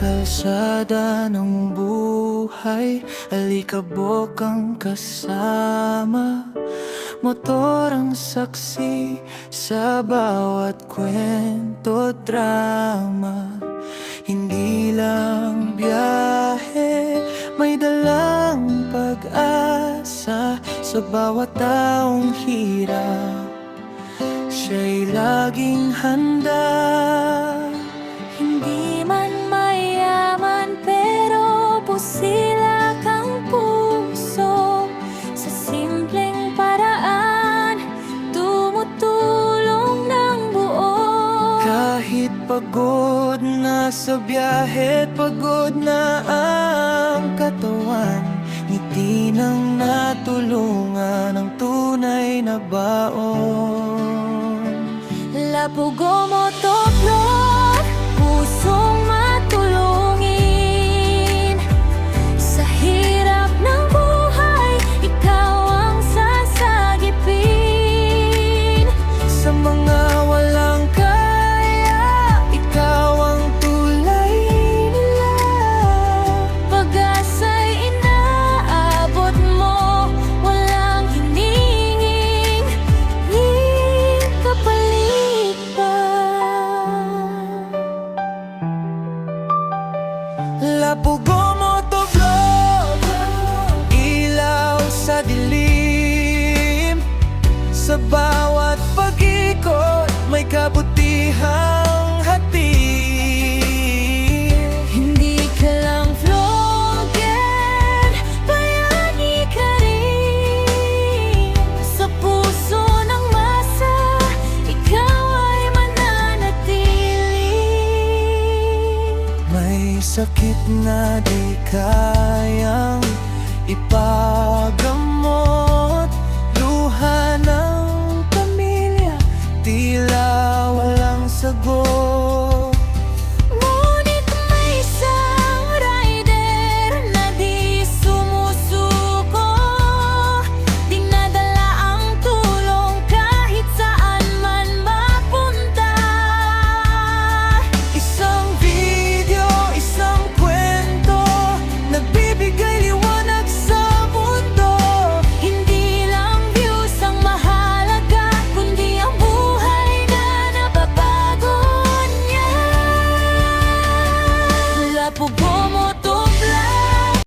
kalsada ng buhay, alikabok ang kasama, motor ang saksi sa bawat kwento, drama. Hindi lang biyahe, may dalang pag-asa sa bawat taong hirap. Siya'y laging handa. Hindi man mayaman pero busilak ang puso. Sa simpleng paraan tumutulong ng buo. Kahit pagod na sa biyahe, pagod na ang katawan, ngiti nang natulungan ang tunay na baon. Lapugo motovlog, pusong matulungin. Sa hirap ng buhay, ikaw ang sasagipin. Sa mga walang kaya, ikaw ang tulay nila. Pag-asa'y inaabot mo, walang hininging kapalit pa. Lapugo motovlog, ilaw sa dilim. Sa bawat pag-ikot, may kabutihang hatid. Hindi ka lang vlogger, bayani ka rin. Sa puso ng masa, ikaw ay mananatili. May sakit na di kayang ipagamot, luha ng pamilya, tila walang sagot. Ngunit may isang rider na di sumusuko. Dinadala ang tulong kahit saan man mapunta. Isang video, isang kwento, nagbibigay liwanag sa mundo. Hindi lang views ang mahalaga, kundi ang buhay na nababago niya. Lapugo